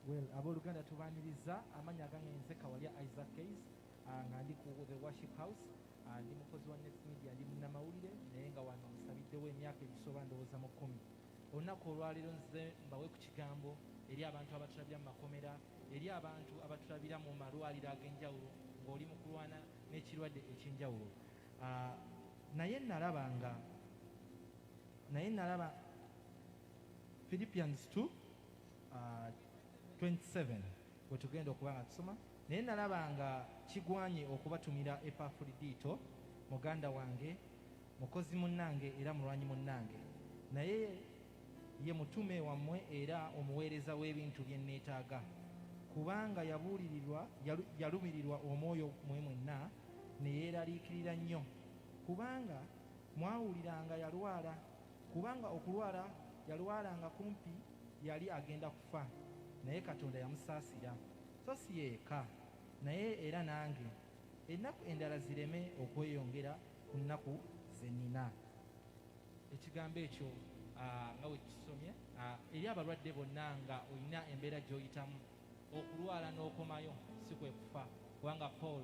Well, abooluganda tubaaniriza amanya gange nze Kawalya Isaac Kayz nga ndi ku the worship house ndi mukozi wa Next Media ndi munnamawulire naye nga wano nsabiddewo emyaka egisoba ndowooza mu 10. Olunaku olwaleero nze mbawe ku kigambo eri abantu abatulabira mu makomera eri abantu abatulabira mu malwaliro ag'enjawulo ng'oli mu kulwana n'ekirwadde eky'enjawulo. Naye nalaba Philippians 2:27 bwe tugenda okuba nga tusoma, naye nalaba nga kigwanye okubatumira Epafrodito muganda wange mukozi munnange era mulwanyi munnange, naye ye mutume wammwe era omuweereza w'ebintu bye nneetaaga, kubanga yalumirirwa omwoyo mwe mwenna ne yeeraliikirira nnyo, kubanga mwawuliranga yalwala, kubanga okulwala yalwalanga kumpi yali agenda kufa, naye Katonda yamusaasira. So si yeeka naye era nange ennaku endala zireme okweyongera ku nnaku ze nnina. Ekigambo ekyo nga we kisomye eri abalwadde bonna nga olina embeera gy'oyitamu, okulwala n'okomayo si kwe kufa, kubanga Paul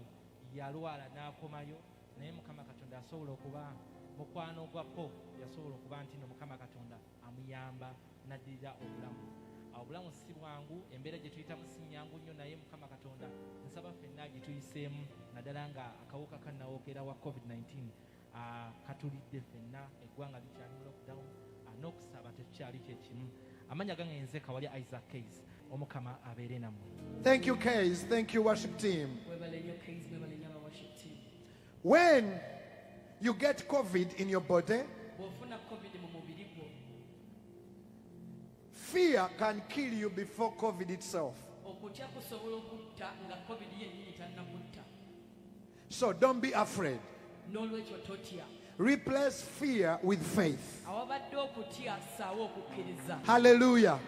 yalwala n'akomayo, naye Mukama Katonda asobola okuba mukwano gwa Paul, yasobola okuba nti no Mukama Katonda amuyamba n'addirira obulamu. Obulamu si bwangu, embeera gye tuyitamu si nnyangu nnyo, naye Mukama Katonda nsaba ffenna gye tuyiseemu, naddala nga akawuka kannawookera wa COVID-19 katulidde ffenna, eggwanga likyali mu lockdown, n'okusaba tekikyali kyekimu. Amanya gange nze Kawalya Isaac Kayz, Omukama abeere nammwe. Thank you, Kayz. Thank you, worship team. When you get COVID in your body, fear can kill you before COVID itself. So don't be afraid. Replace fear with faith. Hallelujah.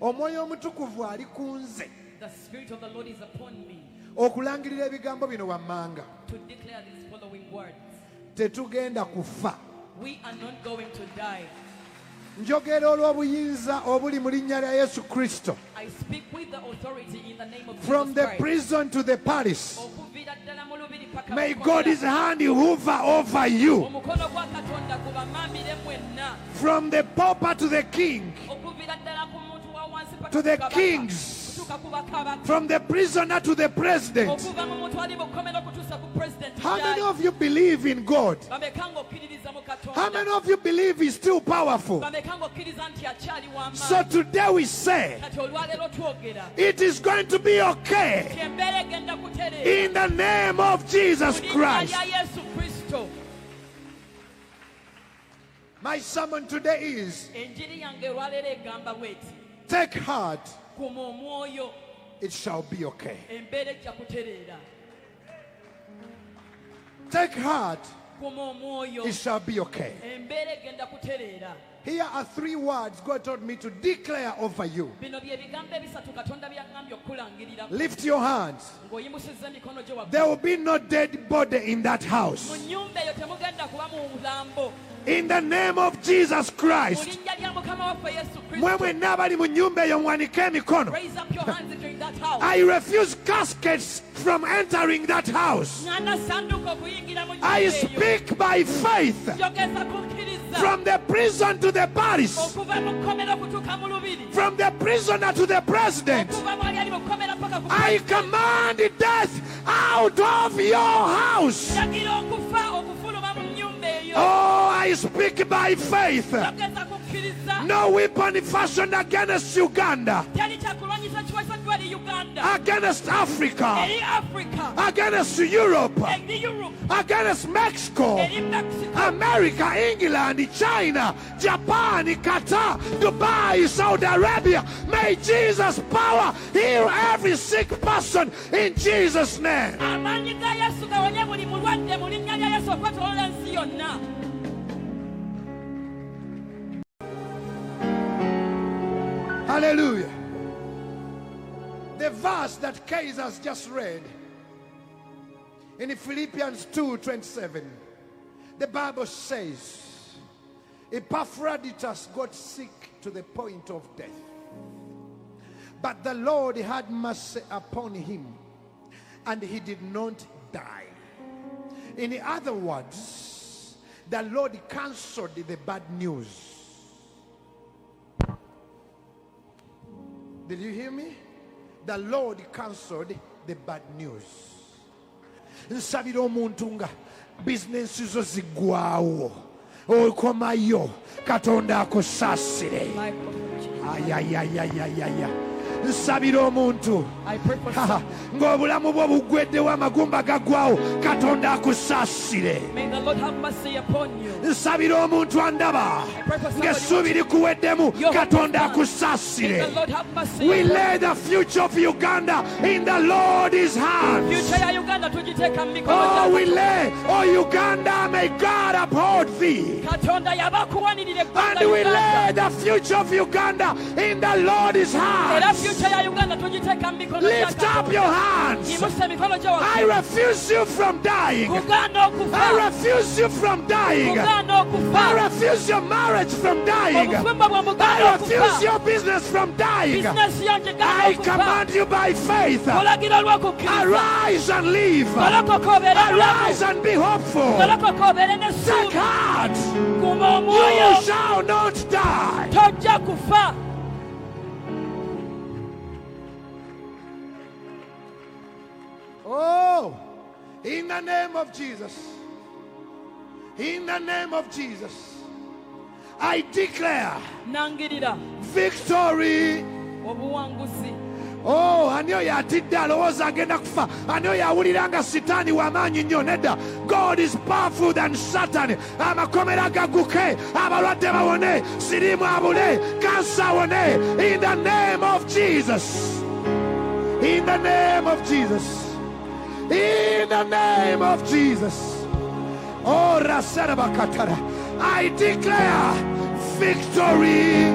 Omwoyo omutukuvu ali kunze. The Spirit of the Lord is upon me okulangirira ebigambo bino wammanga. to declare these following words. Tetugenda kufa. We are not going to die. Njogera olw'obuyinza obuli mu linnya lya Yesu Kristo. I speak with the authority in the name of From Jesus the Christ. prison to the palace. Okuvira ddala mu lubiri paka May mu God's kkomera. hand hover over you. Omukono gwa Katonda gubamambire mwenna. From the pauper to the king. Okuvira ddala ku muntu wa wansi paka To the ku kabaka. kings. Kutuuka ku bakabaka. From the prisoner to the president. Okuva mu muntu ali mu kkomera okutuusa ku president. How many of you believe in God? Bameka ng'okkiririza mu Katonda. How many of you believe He's still powerful? Bameka ng'okkiriza nti akyali w'amaanyi. So today we say, Kati olwaleero twogera. it is going to be okay Ti embeera egenda kutereera. in the name of Jesus Mu linnya Christ. lya Yesu Kristo. My sermon today is, Enjiri yange olwaleero egamba bw'eti. take heart, Kuma omwoyo, it shall be okay. embeera ejja kutereera. Take heart, Kuma omwoyo, it shall be okay. embeera egenda kutereera. Here are 3 words God told me to declare over you. Bino bye bigambo ebisatu Katonda by'aŋŋambye okulangirira. Lift your hands. Ng'oyimusizza emikono gyo waggulu. There will be no dead body in that house. Mu nnyumba eyo temugenda kuba mu bulambo. In the name of Jesus Mu Christ. linnya lya Mukama waffe Yesu Mwe Kristo. mwenna abali mu nnyumba eyo mwanike emikono. Raise up your hands if you're in that house. I refuse caskets from entering that house. Ŋŋanda sanduuko okuyingira mu nnyumba I eyo. speak by faith. Njogeza kukkiriza. From the prison to the palace. Okuva mu kkomera okutuuka mu lubiri. From the prisoner to the president. Okuva mu ali ali mu kkomera paka ku I president. command death out of your house. Ndagira okufa okufuluma mu nnyumba eyo. Oh, I speak by faith. Njogeza kukkiriza. No weapon fashioned against Uganda, Teri kyakulwanyisa kiweseddwa eri Uganda. against Africa, Eri Africa. against Europe, Eri Europe. against Mexico, Eri Mexico. America, England, China, Japan, Qatar, Dubai, Saudi Arabia. May Jesus' power heal every sick person in Jesus' name. Amaanyi ga Yesu gawonye buli mulwadde mu linnya lya Yesu okwetooloola ensi yonna. Hallelujah. The verse that Kayz has just read in Philippians 2:27, the Bible says, Epaphroditus got sick to the point of death, But the Lord had mercy upon him, and he did not die. In other words, the Lord cancelled the bad news. Did you hear me? The Lord cancelled the bad news. Nsabira omuntu nga business zo zigwawo okomayo Katonda akusasire. Ayayayayayaya. Nsabira omuntu ng'obulamu bwo bugweddewo amagumba gagwawo Katonda akusasire. Nsabira omuntu andaba ng'essuubi likuweddemu Katonda akusasire. We lay the future of Uganda in the Lord's hands. Oh, we lay, oh Uganda, may God uphold thee. And we lay the future of Uganda in the Lord's hands. Lift up your hands. I refuse you from dying. I refuse you from dying. I refuse your marriage from dying. I refuse your business from dying. I command you by faith. Arise and live. Arise and be hopeful. Take heart. You shall not die. Oh, in the name of Jesus. In the name of Jesus. I declare victory. Oh, aniyo yatidde alowooza agenda kufa. Aniyo yawuliranga sitaani w'amaanyi nnyo. Nedda, God is powerful than Satan. Amakomera gaguke, abalwadde bawone, siriimu abule, kansa awone. In the name of Jesus. In the name of Jesus. In the name of Jesus. Oh, Raserabakatara. I declare victory.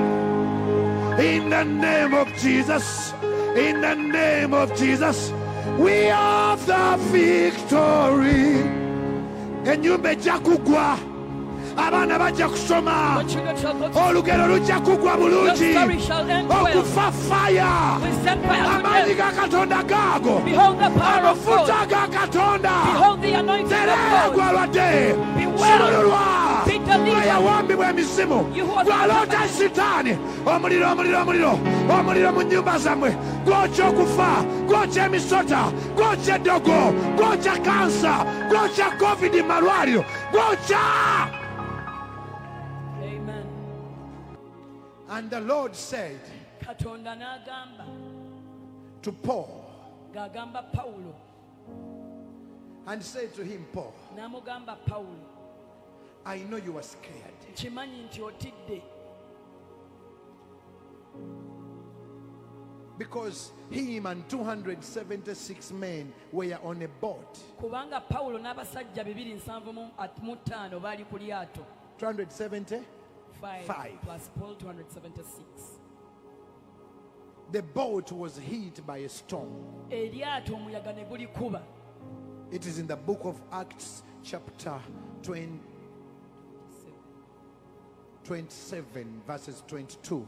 In the name of Jesus. In the name of Jesus. We have the victory. Enyumba ejja kugwa. Abaana bajja kusoma. Olugero lujja kugwa bulungi. Okufa fire. Amaanyi ga Katonda gaago. Amafuta ga Katonda. Tereegwa alwadde. Sululwa. Weyawambibwa emisimu. Gwaloota sitaani. Omuliro, omuliro, omuliro. Omuliro mu nnyumba zammwe. Gwokya okufa. Gwokya emisota. Gwokya eddogo. Gwokya kansa. Gwokya covid malwaliro. Gwokya. And the Lord said to Paul, and said to him, Paul, I know you are scared. Because him and 276 men were on a boat. 275 plus Paul 276. The boat was hit by a storm. It is in the book of Acts chapter 27 verses 22.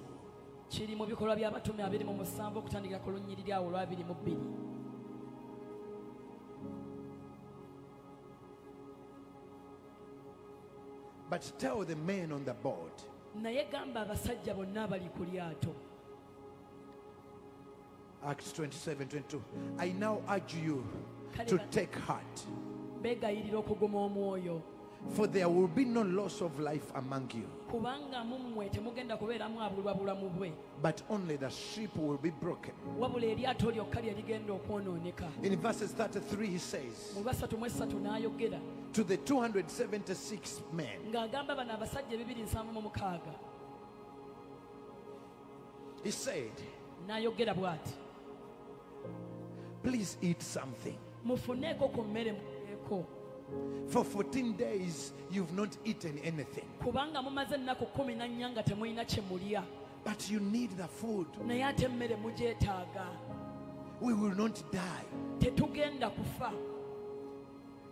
But tell the men on the board, Acts 27:22, I now urge you to take heart, for there will be no loss of life among you, but only the ship will be broken. In verses 33 he says, to the 276 men, he said, please eat something. For 14 days you've not eaten anything, but you need the food. We will not die.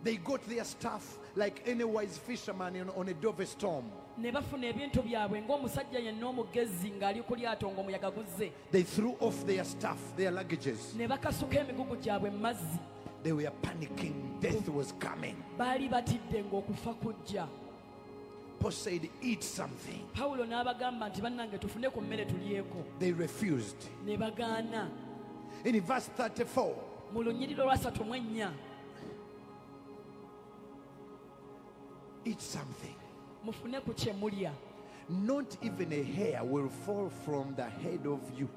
They got their stuff like any wise fisherman on a dove storm. ne bafuna ebintu byabwe ng'omusajja yenna omugezi ng'ali ku lyato ng'omuyaga guzze. They threw off their stuff, their luggages. Ne bakasuka emigugu gyabwe mu mazzi. They were panicking. Death was coming. Baali batidde ng'okufa kujja. Paul said, eat something. Pawulo n'abagamba nti bannange tufune ku mmere tulyeko. They refused. Ne bagaana. In verse 34, mu lunyiriro lwa 34, eat something. mufune ku kye mulya. Not even a hair will fall from the head of you.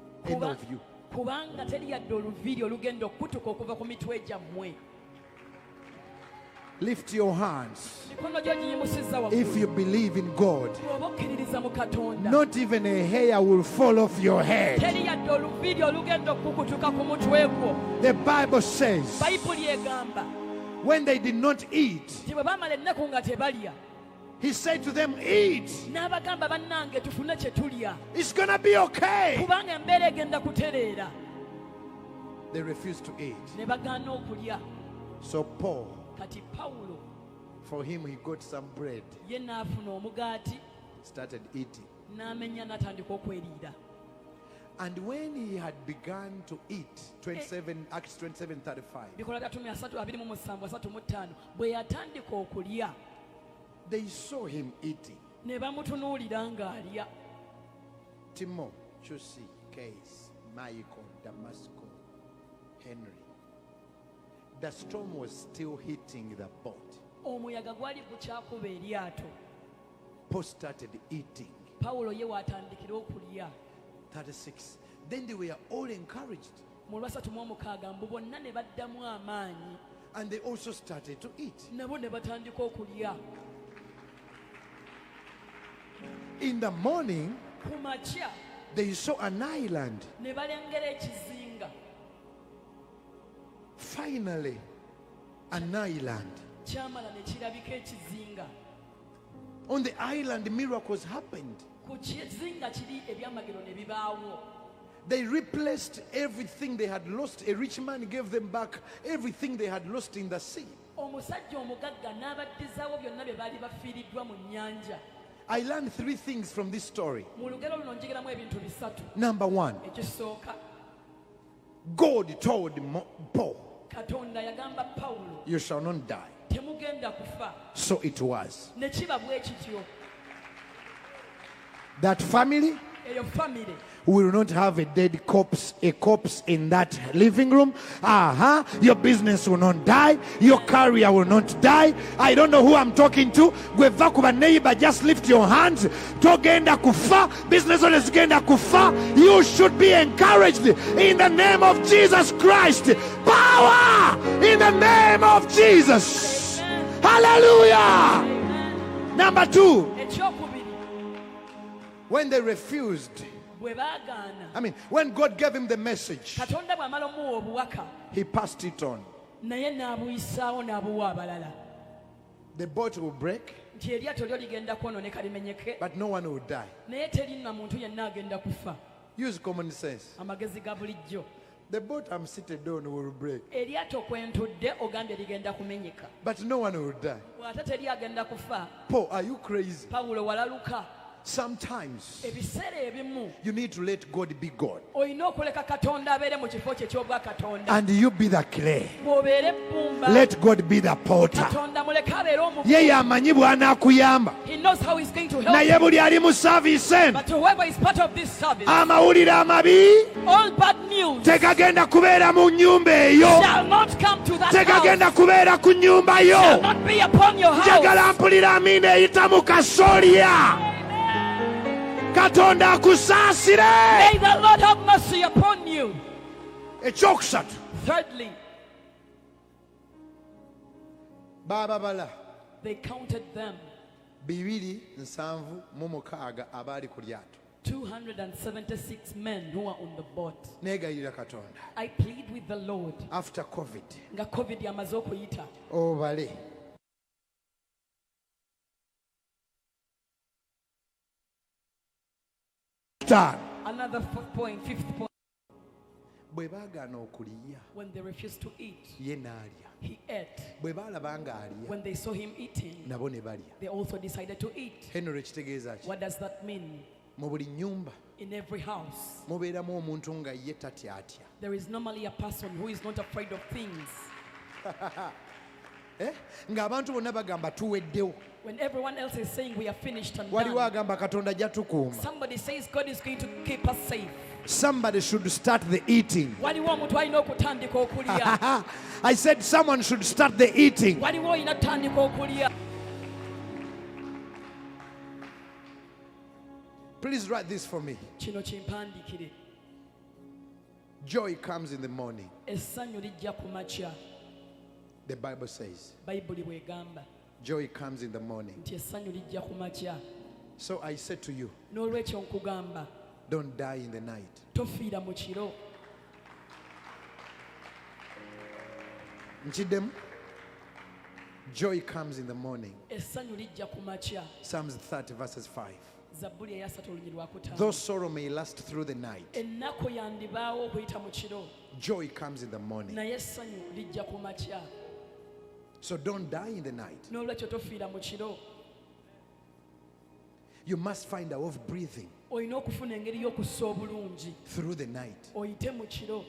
Kubanga teri yadde oluviiri olugenda okukutuka okuva ku mitwe gyammwe. Lift your hands. Mikono gyo giyimusizza waggulu. If you believe in God, Bw'oba okkiririza mu Katonda. not even a hair will fall off your head. Teri yadde oluviiri olugenda okukutuka ku mutwe gwo. The Bible says, Bayibuli egamba when they did not eat, nti bwe baamala ennaku nga tebalya, he said to them, eat. n'abagamba bannange tufune kye tulya. It's going to be okay. Kubanga embeera egenda kutereera. They refused to eat. Ne bagaana okulya. So Paul, Kati Pawulo for him, he got some bread, ye n'afuna omugaati started eating. n'amenya n'atandika okweriira. And when he had begun to eat, Acts 27:35, Bikola 27:35 bwe yatandika okulya, they saw him eating. ne bamutunuulira ng'alya. Timo, Chusi, Kayz, Michael, Damasco, Henry. The storm was still hitting the boat. Omuyaga gwali gukyakuba eryato. Paul started eating. Pawulo ye waatandikira okulya. 36. Then they were all encouraged. Mu lwa 36 mbu bonna ne baddamu amaanyi. And they also started to eat. Nabo ne batandika okulya. In the morning, Ku makya they saw an island. ne balengera ekizinga. Finally, an island. Kyamala ne kirabika ekizinga. On the island, miracles happened. Ku kizinga kiri ebyamagero ne bibaawo. They replaced everything they had lost. A rich man gave them back everything they had lost in the sea. Omusajja omugagga n'abaddizaawo byonna bye baali bafiiriddwa mu nnyanja. I learned 3 things from this story. Mu lugero luno njigiramu ebintu 3. Number 1, Ekisooka, God told Paul, Katonda yagamba Pawulo, you shall not die. temugenda kufa. So it was. Ne kiba bwe kityo. That family Eyo famire will not have a corpse in that living room. Your business will not die. Your career will not die. I don't know who I'm talking to. Gweva kuba neighbor, just lift your hands. Togenda kufa. Business owners genda kufa. You should be encouraged in the name of Jesus Christ. Power in the name of Jesus. Hallelujah. Number 2, ekyokubiri when they refused, bwe baagaana, when God gave him the message, Katonda bw'amala omuwa obuwaka he passed it on. naye n'abuyisaawo n'abuwa abalala. The boat will break, Nti eryato lyo ligenda kwonooneka limenyeke, but no one will die. naye teri na muntu yenna agenda kufa. Use common sense. Amagezi ga bulijjo. The boat I'm seated on will break, Eryato kwe ntudde ogambye ligenda kumenyeka. but no one will die. Bw'ate teri agenda kufa. Paul, are you crazy? Pawulo walaluka. Sometimes Ebiseera ebimu you need to let God be God, olina okuleka Katonda abeere mu kifo kye ky'obwa Katonda. and you be the clay. Bw'obeera ebbumba, Let God be the potter. Katonda muleke abeere omufu. Ye yamanyi bw'anaakuyamba, He knows how he's going to help naye you. buli ali mu service eno, But whoever is part of this service, amawulire amabi all bad news tegagenda kubeera mu nnyumba eyo, shall not come to that tegagenda house, kubeera ku nnyumba shall yo. not be upon your house. Njagala mpulira amiina eyita mu kasolya. Katonda akusaasire. May the Lord have mercy upon you. Ekyokusatu, Thirdly, baababala they counted them 276 abaali ku lyato. 276 men who were on the boat. Neegayirira Katonda, I plead with the Lord after COVID, nga COVID yamaze okuyita. obale. Another fifth point. bwe baagaana okuliya When they refused to eat, ye n'alya. he ate. Bwe baalaba ng'alya When they saw him eating, nabo ne balya. they also decided to eat. Henry kitegeeza ki? What does that mean? Mu buli nnyumba In every house, mubeeramu omuntu nga ye tatyatya. there is normally a person who is not afraid of things. Ng'abantu bonna bagamba tuweddewo. When everyone else is saying we are finished and Waliwo done, agamba Katonda jatukuuma. somebody says God is going to keep us safe. Somebody should start the eating. Waliwo omuntu alina okutandika okulya. I said someone should start the eating. Waliwo olina kutandika okulya. Please write this for me. Kino kimpandiikire. Joy comes in the morning. Essanyu lijja ku makya. The Bible says Bayibuli bw'egamba joy comes in the morning. nti essanyu lijja ku makya. So I said to you, N'olwekyo nkugamba don't die in the night. tofiira mu kiro. Nchidem, joy comes in the morning. Essanyu lijja ku makya. Psalms 30 verses 5. Zabbuli eya 3 olunyiri lwa Though 5. sorrow may last through the night, Ennaku yandibaawo okuyita mu kiro, joy comes in the morning. naye essanyu lijja ku makya. So don't die in the night. N'olwekyo tofiira mu kiro. You must find a way of breathing Olina okufuna engeri y'okussa obulungi. through the night. Oyite mu kiro.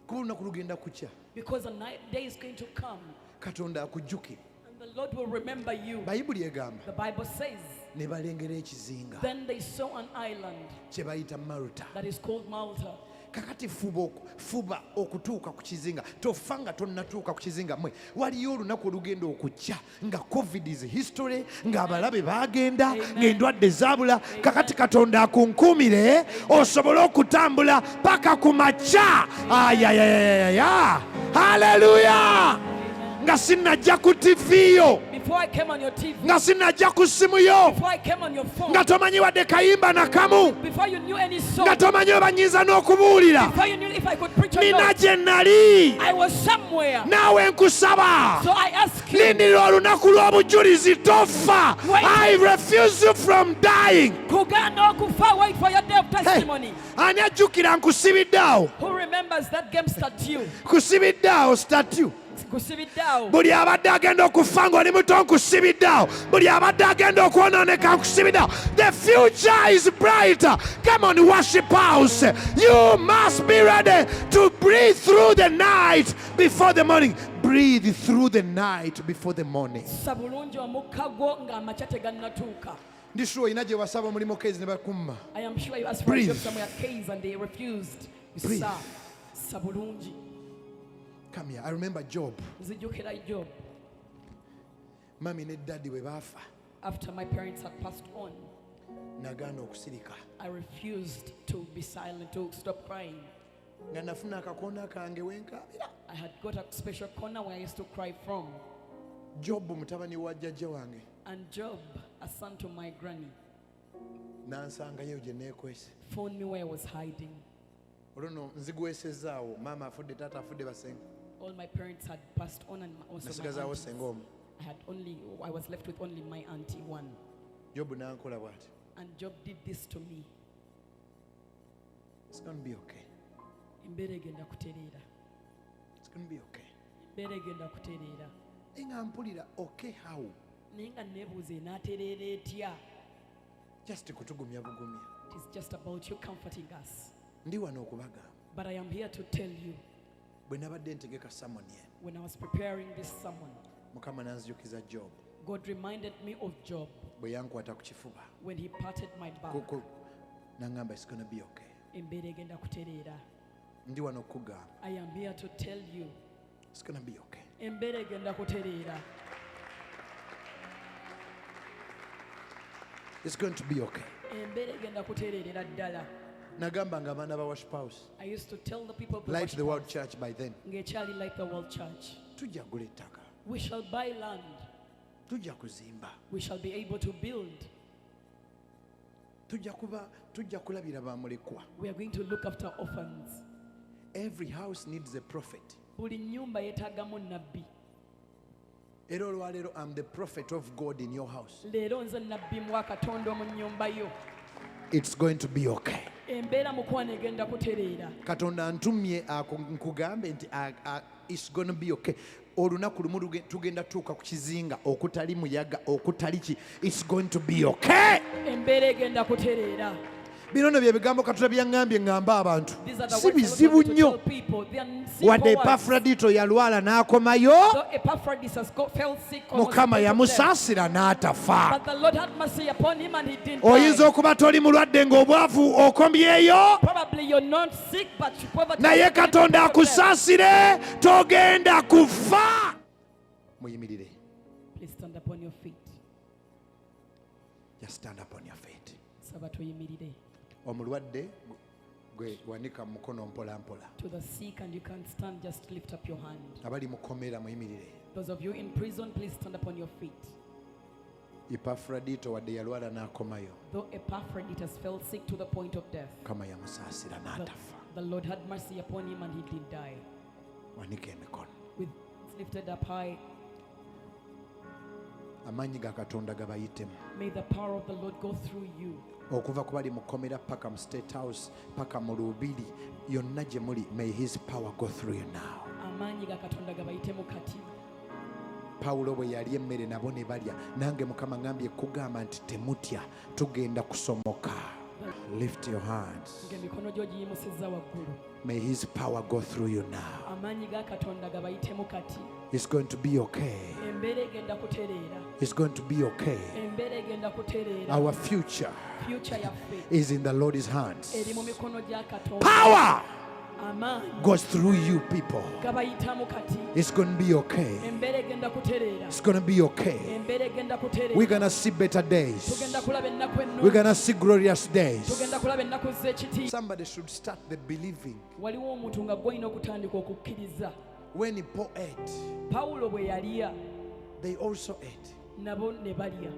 Kuba olunaku lugenda kukya, Because a day is going to come Katonda akujjuke. and the Lord will remember you. Bayibuli egamba The Bible says, ne balengera ekizinga then they saw an island kye bayita Malta. that is called Malta. Kakati fuba okutuuka ku kizinga, tofa nga tonnatuuka ku kizinga. Mwe waliyo olunaku olugenda okujja nga covid is history, ng'abalabe baagenda, ng'endwadde zaabula. Kakati Katonda akunkuumire osobole okutambula paka ku makya. Ayayayaya, haleluya! Nga sinnajja ku TV yo, Before I came on your TV, nga sinnajja ku simu yo, before I came on your phone, nga tomanyi wadde kayimba nakamu, before you knew any song, nga tomanyi oba nnyinza n'okubuulira. before you knew if I could preach or Nina not, gye nali, I was somewhere. naawe nkusaba So I ask you, lindirira olunaku lw'obujulizi tofa. Wait. I refuse you from dying. Kugana okufa, wait for your day of testimony. Ani ajjukira nkusibiddeawo, Who remembers that game statue? kusibiddeawo statue. Kusibiddeawo. Buli abadde agenda okufa ng'oli muto nkusibiddeawo, buli abadde agenda okwonooneka nkusibiddeawo. The future is brighter. Come on, worship house. You must be ready to breathe through the night before the morning. Breathe through the night before the morning. Sabulungi omukka gwo ng'amakya tegannatuuka. Ndi sure olina gye wasaba omulimu Kayz ne bakumma. I am sure you asked for a Breathe. job somewhere at Kayz and they refused. You Breathe. sir, sabulungi. Come here. I remember Job. Nzijukira Job. Mami ne daddy bwe baafa, After my parents had passed on, nagaana okusirika. I refused to be silent, to stop crying. Nga nafuna akakoona kange wenkaabira. I had got a special corner where I used to cry from. Job mutabani wa jjajja wange And Job, a son to my granny, n'ansangayo gye neekwese. phoned me where I was hiding. Olwo nno nzigwesezaawo, maama afudde, taata afudde, basenga. All my parents had passed on and also my Nasigazaawo aunties. senga omu. I was left with only my auntie one. Job n'ankola bw'ati. And Job did this to me. It's going to be okay. Embeera egenda kutereera. It's going to be okay. Embeera egenda kutereera. Naye nga mpulira okay how? Naye nga neebuuza enaatereera etya? Just kutugumya bugumya. It is just about you comforting us. Ndi wano okubagamba. But I am here to tell you, Bwe nabadde ntegeka sermon eno, when I was preparing this sermon, Mukama n'anzijukiza Job God reminded me of Job bwe yankwata ku kifuba. when he patted my back. N'angamba it's going to be okay. Embeera egenda kutereera. Ndi wano okukugamba. I am here to tell you, It's going to be okay. embeera egenda kutereera. It's going to be okay. Embeera egenda kutereerera ddala. Nagambanga abaana ba worship house, I used to tell the people of the Light worship the World house, Church by then, ng'ekyali Light the World Church, tujja kugula ettaka, we shall buy land, tujja kuzimba, we shall be able to build, tujja kulabira bamulekwa. we are going to look after orphans. Every house needs a prophet. Buli nnyumba yeetaagamu nnabbi. Era olwaleero I'm the prophet of God in your house. Leero nze nnabbi wa Katonda mu nnyumba yo. It's going to be okay. embeera mukwano egenda kutereera. Katonda antumye nkugambe nti it's gonna be okay. Olunaku lumu tugenda tuuka ku kizinga okutali muyaga okutali ki. It's going to be okay. Embeera egenda kutereera. Bino bye bigambo Katonda byaŋŋambye ŋŋamba abantu. Si bizibu nnyo. Wadde Epafrodito yalwala n'akomayo, Mukama yamusaasira n'atafa. Oyinza okuba toli mulwadde ng'obwavu okomyeyo, naye Katonda akusaasire, togenda kufa. Muyimirire. Please stand up on your feet. Just stand up on your feet. Saba tuyimirire. Omulwadde gwe wanika mukono mpola mpola. To the sick and you can't stand, just lift up your hand. Abali mukomera muyimirire. Those of you in prison, please stand up on your feet. Epafrodito wadde yalwala n'akomayo, Though Epaphroditus fell sick to the point of death, Mukama yamusaasira n'atafa. the Lord had mercy upon him and he did die. Wanika emikono. With lifted up high, Amaanyi ga Katonda gabayitemu. may the power of the Lord go through you. Okuva ku bali mukomera paka mu State House paka mu Lubiri yonna gye muli, may his power go through you now. Amaanyi ga Katonda gabayitemu kati. Pawulo bwe yali emmere nabo ne balya, nange Mukama ngambye kugamba nti temutya, tugenda kusomoka. Lift your hands. Ng'emikono gyo giyimusizza waggulu. May his power go through you now. Amaanyi ga Katonda gabayitemu kati. It's going to be okay. Embeera egenda kutereera. It's going to be okay. Embeera egenda kutereera. Our future Future yaffe is in the Lord's hands. eri mu mikono gya Katonda. Power Amaanyi goes through you people. gabayitamu kati. It's going to be okay. Embeera egenda kutereera. It's going to be okay. Embeera egenda kutereera. We're going to see better days. Tugenda kulaba ennaku We're ennungi. going to see glorious days. Tugenda kulaba ennaku z'ekitiibwa. Somebody should start the believing. Waliwo omuntu nga gw'olina okutandika okukkiriza. When Paul ate, Pawulo bwe yalya, they also ate. nabo ne balya.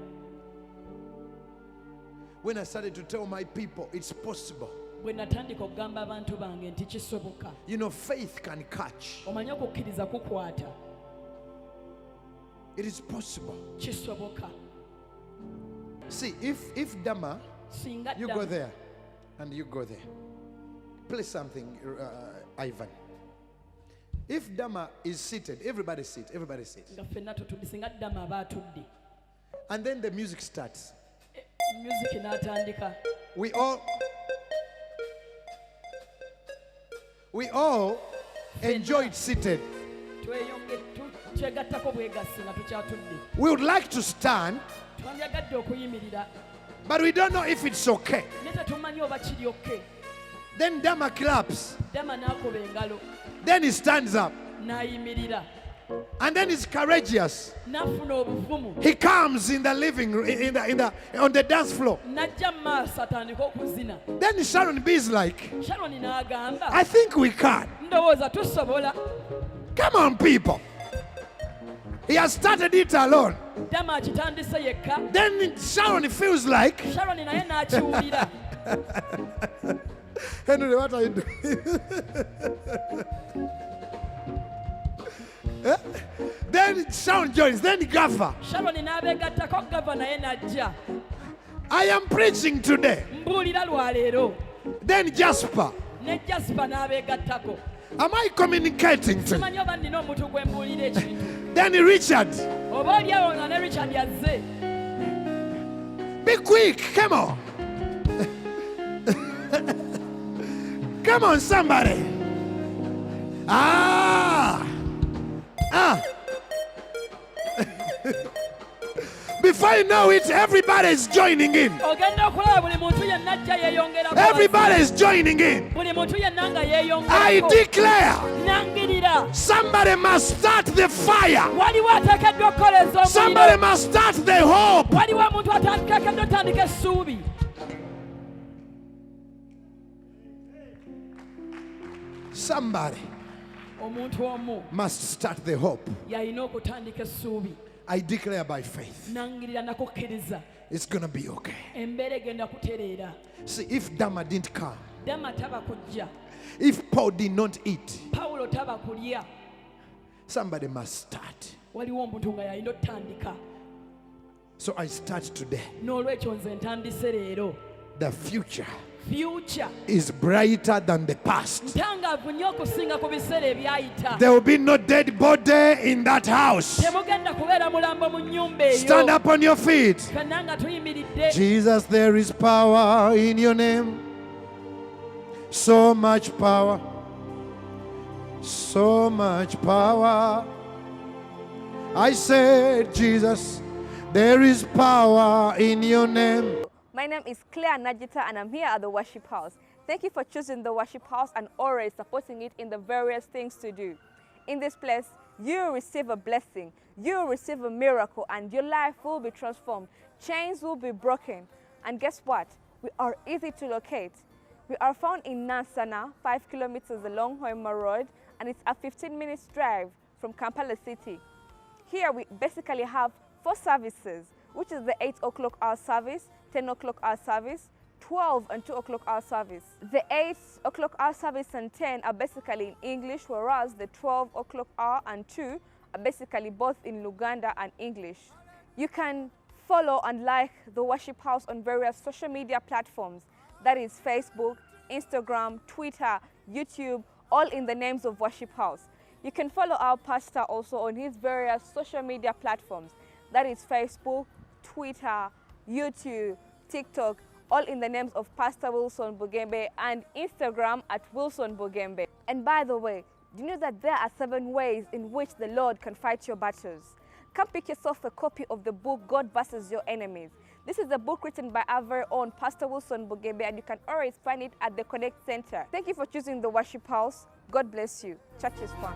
When I started to tell my people it's possible, Bwe natandika okugamba abantu bange nti kisoboka. you know, faith can catch. Omanye okukkiriza kukwata. It is possible. Kisoboka. See, if Dama, Singa you ddala- go there and you go there. Play something, Ivan. If Dama is seated, everybody sit, everybody sit. nga ffenna tutudde singa ddama aba atudde. And then the music starts. Music n'atandika. We all enjoy it seated. Twegattako bwegassi nga tukyatudde. We would like to stand, Twandyagadde okuyimirira but we don't know if it's okay. naye tetumanyi oba kiri okke. Then Dama claps. Dama n'akuba engalo Then he stands up. n'ayimirira And then he's courageous. n'afuna obuvumu He comes in the living room, on the dance floor. n'ajja mu maaso atandika okuzina. Then Sharon B is like, Shaloni n'agamba I think we can. ndowooza tusobola. Come on, people. He has started it alone. Dama akitandise yekka. Then Sharon feels like, Shaloni naye n'akiwulira. Henry, what are you doing? Then Sharon joins. Then Gaffer. Shaloni n'abeegattako, gava naye n'ajja. I am preaching today. Mbuulira lwaleero. Then Jasper. Ne Jasper n'abeegattako. Am I communicating to you? Simanyi oba nnina omuntu gwe mbuulira ekintu. Then Richard. Oba oli awo nga ne Richard yazze. Be quick. Come on. Come on, somebody. Before you know it, everybody is joining in. Ogenda okulaba buli muntu yenna ajja yeeyongerako. Everybody is joining in. Buli muntu yenna nga I yeeyongerako. declare, Nangirira. somebody must start the fire. Waliwo ateekeddwa okukoleza Somebody omuliro. must start the hope. Waliwo omuntu ateekeddwa otandika essuubi. Somebody Omuntu omu must start the hope. yalina okutandika essuubi. I declare by faith, Nangirira nakukkiriza. it's going to be okay. Embeera egenda kutereera. See, if Dama didn't come, Dama taba kujja. if Paul did not eat, Pawulo taba kulya. somebody must start. Waliwo omuntu nga yalina otandika. So I start today. N'olwekyo nze ntandise leero. The future future is brighter than the past. ntangaavu nnyo okusinga ku biseera ebyayita. There will be no dead body in that house. Temugenda kubeera mulambo mu nnyumba eyo. Stand up on your feet. Fenna nga tuyimiridde. Jesus, there is power in your name. So much power. So much power. I said, Jesus, there is power in your name. My name is Claire Najita and I'm here at the Worship House. Thank you for choosing the Worship House and always supporting it in the various things to do. In this place, you will receive a blessing, you will receive a miracle, and your life will be transformed. Chains will be broken. And guess what? We are easy to locate. We are found in Nansana, 5 kilometers along Hoima Road, and it's a 15 minutes drive from Kampala City. Here we basically have 4 services, which is the 8 o'clock hour service, 10 o'clock hour service, 12 and 2 o'clock hour service. The 8 o'clock hour service and 10 are basically in English, whereas the 12 o'clock hour and 2 are basically both in Luganda and English. You can follow and like the Worship House on various social media platforms. That is Facebook, Instagram, Twitter, YouTube, all in the names of Worship House. You can follow our pastor also on his various social media platforms. That is Facebook, Twitter, YouTube, TikTok, all in the names of Pastor Wilson Bugembe, and Instagram at Wilson Bugembe. And by the way, do you know that there are 7 ways in which the Lord can fight your battles? Come pick yourself a copy of the book, God versus Your Enemies. This is a book written by our very own Pastor Wilson Bugembe, and you can always find it at the Connect Center. Thank you for choosing the Worship House. God bless you. Church is fun.